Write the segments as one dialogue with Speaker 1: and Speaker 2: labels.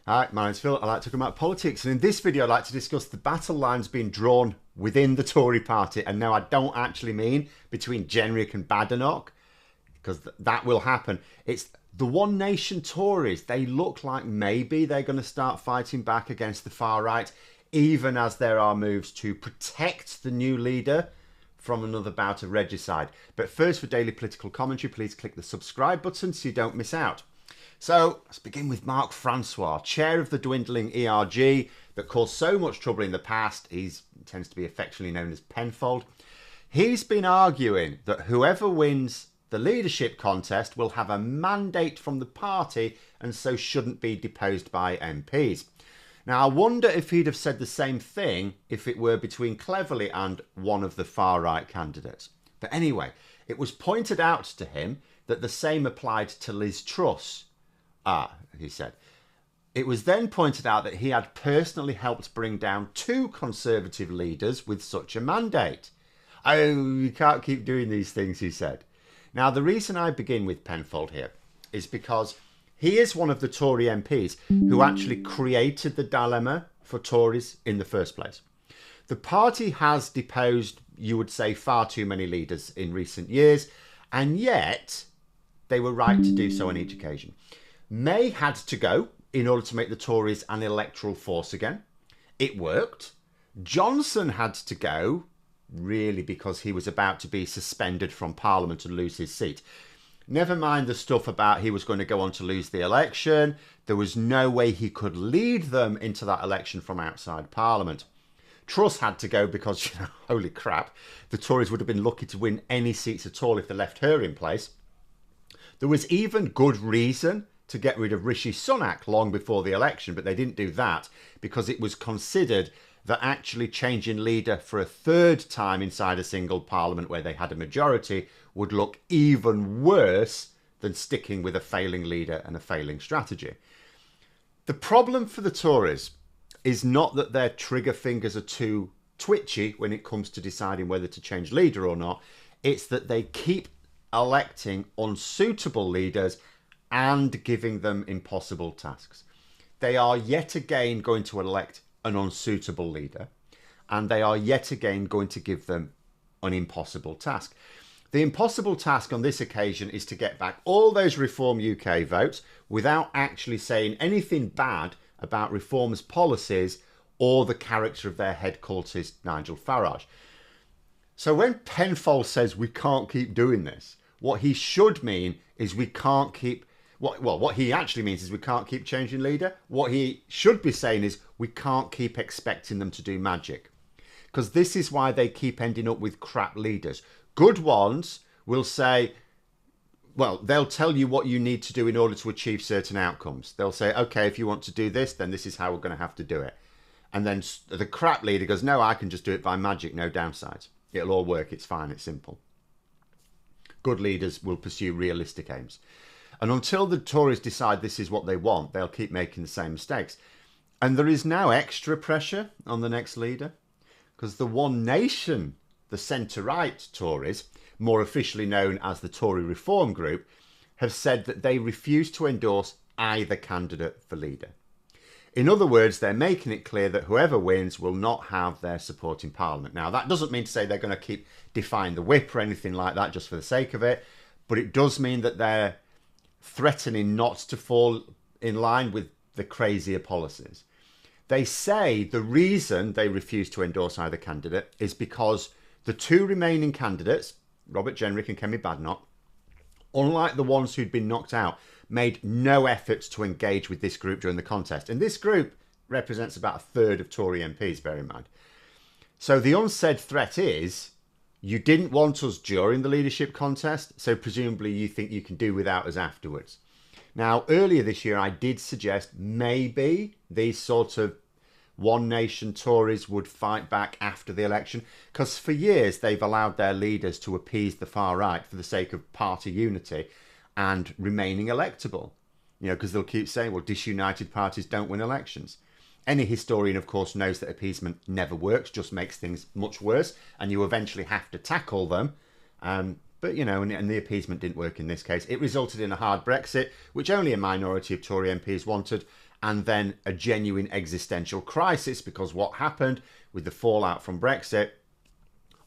Speaker 1: Hi, my name's Phil. I like to talk about politics, and in this video I'd like to discuss the battle lines being drawn within the Tory party. And no, I don't actually mean between Jenrick and Badenoch, because that will happen. It's the One Nation Tories. They look like maybe they're going to start fighting back against the far right, even as there are moves to protect the new leader from another bout of regicide. But first, for daily political commentary, please click the subscribe button so you don't miss out. So let's begin with Mark Francois, chair of the dwindling ERG that caused so much trouble in the past. He tends to be affectionately known as Penfold. He's been arguing that whoever wins the leadership contest will have a mandate from the party and so shouldn't be deposed by MPs. Now, I wonder if he'd have said the same thing if it were between Cleverly and one of the far-right candidates. But anyway, it was pointed out to him that the same applied to Liz Truss. He said. It was then pointed out that he had personally helped bring down two Conservative leaders with such a mandate. Oh, you can't keep doing these things, he said. Now, the reason I begin with Penfold here is because he is one of the Tory MPs who actually created the dilemma for Tories in the first place. The party has deposed, you would say, far too many leaders in recent years, and yet they were right to do so on each occasion. May had to go in order to make the Tories an electoral force again. It worked. Johnson had to go, really, because he was about to be suspended from Parliament and lose his seat. Never mind the stuff about he was going to go on to lose the election. There was no way he could lead them into that election from outside Parliament. Truss had to go because, holy crap, the Tories would have been lucky to win any seats at all if they left her in place. There was even good reason to get rid of Rishi Sunak long before the election, but they didn't do that because it was considered that actually changing leader for a third time inside a single parliament where they had a majority would look even worse than sticking with a failing leader and a failing strategy. The problem for the Tories is not that their trigger fingers are too twitchy when it comes to deciding whether to change leader or not. It's that they keep electing unsuitable leaders and giving them impossible tasks. They are yet again going to elect an unsuitable leader, and they are yet again going to give them an impossible task. The impossible task on this occasion is to get back all those Reform UK votes without actually saying anything bad about Reform's policies or the character of their head cultist, Nigel Farage. So when Penfold says we can't keep doing this, what he should mean is we can't keep... What he actually means is we can't keep changing leader. What he should be saying is we can't keep expecting them to do magic. Because this is why they keep ending up with crap leaders. Good ones will say, well, they'll tell you what you need to do in order to achieve certain outcomes. They'll say, okay, if you want to do this, then this is how we're going to have to do it. And then the crap leader goes, no, I can just do it by magic, no downsides. It'll all work, it's fine, it's simple. Good leaders will pursue realistic aims. And until the Tories decide this is what they want, they'll keep making the same mistakes. And there is now extra pressure on the next leader because the One Nation, the centre-right Tories, more officially known as the Tory Reform Group, have said that they refuse to endorse either candidate for leader. In other words, they're making it clear that whoever wins will not have their support in Parliament. Now, that doesn't mean to say they're going to keep defying the whip or anything like that just for the sake of it, but it does mean that they're threatening not to fall in line with the crazier policies. They say the reason they refuse to endorse either candidate is because the two remaining candidates, Robert Jenrick and Kemi Badenoch, unlike the ones who'd been knocked out, made no efforts to engage with this group during the contest. And this group represents about a third of Tory MPs, bear in mind. So the unsaid threat is, you didn't want us during the leadership contest, so presumably you think you can do without us afterwards. Now, earlier this year, I did suggest maybe these sort of One Nation Tories would fight back after the election, because for years they've allowed their leaders to appease the far right for the sake of party unity and remaining electable. Because they'll keep saying, well, disunited parties don't win elections. Any historian, of course, knows that appeasement never works, just makes things much worse, and you eventually have to tackle them. But, and the appeasement didn't work in this case. It resulted in a hard Brexit, which only a minority of Tory MPs wanted, and then a genuine existential crisis, because what happened with the fallout from Brexit,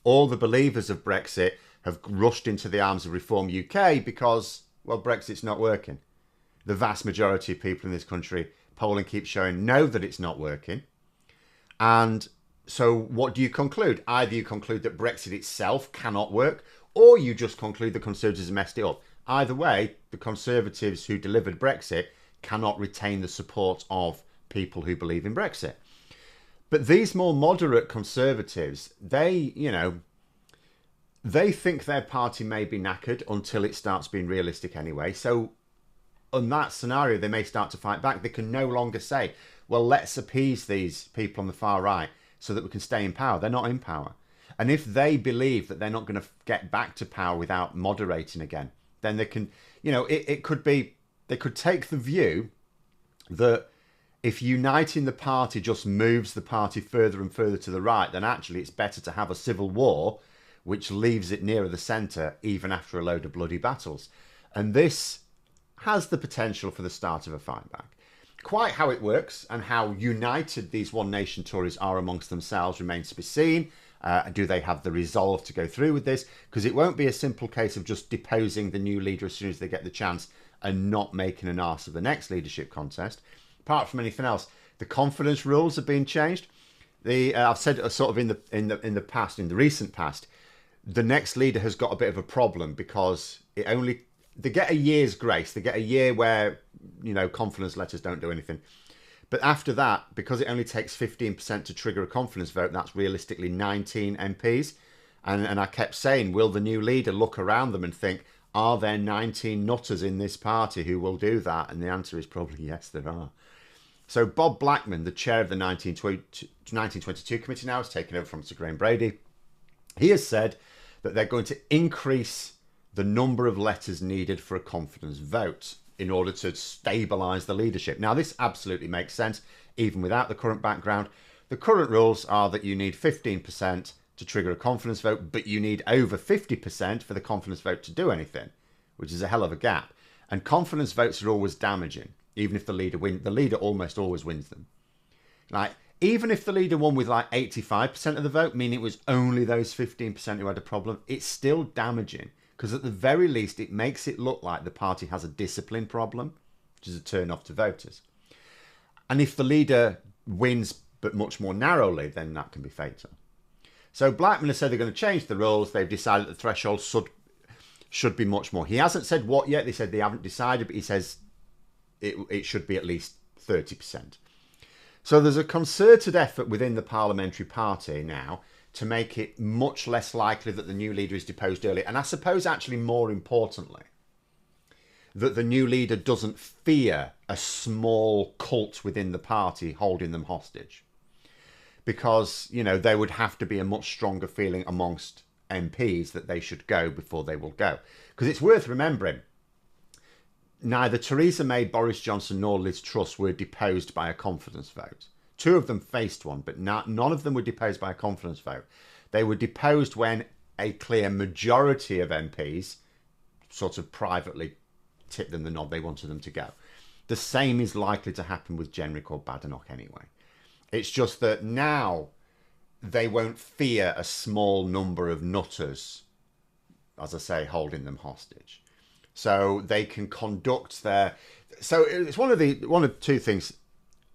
Speaker 1: all the believers of Brexit have rushed into the arms of Reform UK because, well, Brexit's not working. The vast majority of people in this country, polling keeps showing, know that it's not working. And so what do you conclude? Either you conclude that Brexit itself cannot work, or you just conclude the Conservatives have messed it up. Either way, the Conservatives who delivered Brexit cannot retain the support of people who believe in Brexit. But these more moderate Conservatives, they think their party may be knackered until it starts being realistic anyway. So on that scenario, they may start to fight back. They can no longer say, well, let's appease these people on the far right so that we can stay in power. They're not in power. And if they believe that they're not going to get back to power without moderating again, then they can, it could be, they could take the view that if uniting the party just moves the party further and further to the right, then actually it's better to have a civil war which leaves it nearer the centre even after a load of bloody battles. And this has the potential for the start of a fight back. Quite how it works and how united these One Nation Tories are amongst themselves remains to be seen. Do they have the resolve to go through with this? Because it won't be a simple case of just deposing the new leader as soon as they get the chance and not making an arse of the next leadership contest. Apart from anything else, the confidence rules have been changed. I've said sort of in the recent past, the next leader has got a bit of a problem because they get a year's grace. They get a year where, confidence letters don't do anything. But after that, because it only takes 15% to trigger a confidence vote, that's realistically 19 MPs. And I kept saying, will the new leader look around them and think, are there 19 nutters in this party who will do that? And the answer is probably yes, there are. So Bob Blackman, the chair of the 1922 committee now, has taken over from Sir Graham Brady. He has said that they're going to increase the number of letters needed for a confidence vote in order to stabilise the leadership. Now, this absolutely makes sense, even without the current background. The current rules are that you need 15% to trigger a confidence vote, but you need over 50% for the confidence vote to do anything, which is a hell of a gap. And confidence votes are always damaging, even if the leader wins. The leader almost always wins them. Even if the leader won with 85% of the vote, meaning it was only those 15% who had a problem, it's still damaging. Because at the very least, it makes it look like the party has a discipline problem, which is a turn-off to voters. And if the leader wins, but much more narrowly, then that can be fatal. So Blackman has said they're going to change the rules. They've decided the threshold should be much more. He hasn't said what yet. They said they haven't decided, but he says it should be at least 30%. So there's a concerted effort within the parliamentary party now to make it much less likely that the new leader is deposed early. And I suppose actually more importantly, that the new leader doesn't fear a small cult within the party holding them hostage. Because, there would have to be a much stronger feeling amongst MPs that they should go before they will go. Because it's worth remembering, neither Theresa May, Boris Johnson nor Liz Truss were deposed by a confidence vote. Two of them faced one, but none of them were deposed by a confidence vote. They were deposed when a clear majority of MPs sort of privately tipped them the nod they wanted them to go. The same is likely to happen with Jenrick or Badenoch anyway. It's just that now they won't fear a small number of nutters, as I say, holding them hostage. So they can conduct their... So it's one of two things.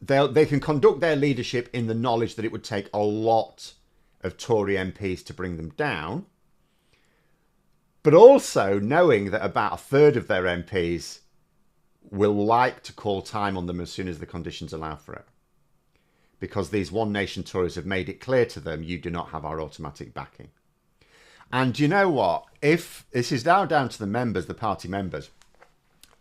Speaker 1: They can conduct their leadership in the knowledge that it would take a lot of Tory MPs to bring them down, but also knowing that about a third of their MPs will like to call time on them as soon as the conditions allow for it. Because these One Nation Tories have made it clear to them, you do not have our automatic backing. And you know what? If this is now down to the members, the party members,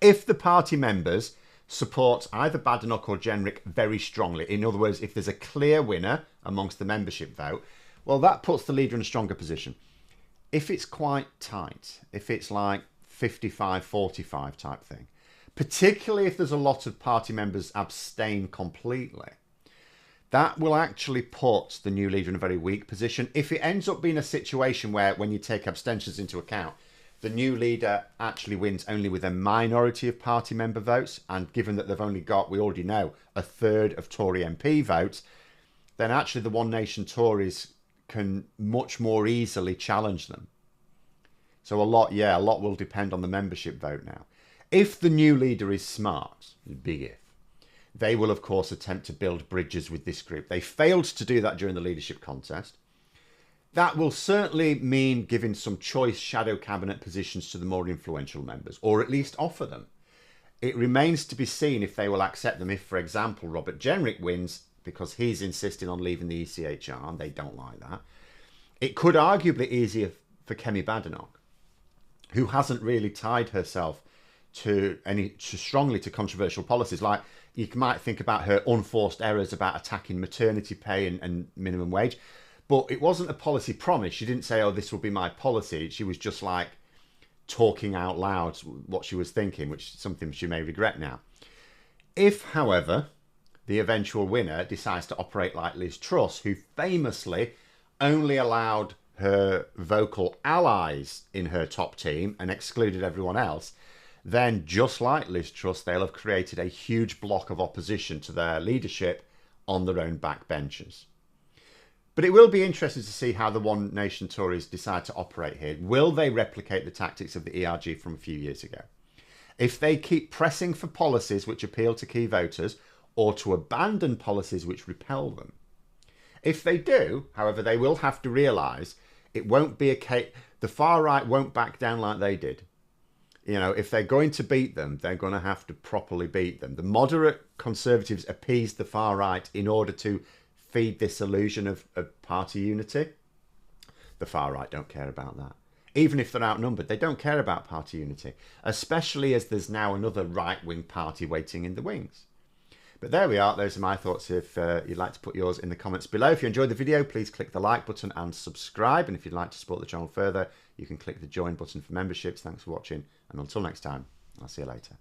Speaker 1: if the party members support either Badenoch or Jenrick very strongly, in other words, if there's a clear winner amongst the membership vote, well, that puts the leader in a stronger position. If it's quite tight, if it's like 55-45 type thing, particularly if there's a lot of party members abstain completely, that will actually put the new leader in a very weak position. If it ends up being a situation where, when you take abstentions into account, the new leader actually wins only with a minority of party member votes, and given that they've only got, we already know, a third of Tory MP votes, then actually the One Nation Tories can much more easily challenge them. So a lot will depend on the membership vote now. If the new leader is smart, big if, they will of course attempt to build bridges with this group. They failed to do that during the leadership contest. That will certainly mean giving some choice shadow cabinet positions to the more influential members, or at least offer them. It remains to be seen if they will accept them if, for example, Robert Jenrick wins because he's insisting on leaving the ECHR and they don't like that. It could arguably easier for Kemi Badenoch, who hasn't really tied herself to strongly to controversial policies. Like, you might think about her unforced errors about attacking maternity pay and minimum wage. But it wasn't a policy promise. She didn't say, oh, this will be my policy. She was just like talking out loud what she was thinking, which is something she may regret now. If, however, the eventual winner decides to operate like Liz Truss, who famously only allowed her vocal allies in her top team and excluded everyone else, then just like Liz Truss, they'll have created a huge block of opposition to their leadership on their own backbenches. But it will be interesting to see how the One Nation Tories decide to operate here. Will they replicate the tactics of the ERG from a few years ago? If they keep pressing for policies which appeal to key voters, or to abandon policies which repel them. If they do, however, they will have to realise it won't be a case. The far right won't back down like they did. You know, if they're going to beat them, they're going to have to properly beat them. The moderate Conservatives appeased the far right in order to feed this illusion of party unity. The far right don't care about that. Even if they're outnumbered, they don't care about party unity, especially as there's now another right-wing party waiting in the wings. But there we are. Those are my thoughts. If you'd like to put yours in the comments below. If you enjoyed the video, please click the like button and subscribe. And if you'd like to support the channel further, you can click the join button for memberships. Thanks for watching. And until next time, I'll see you later.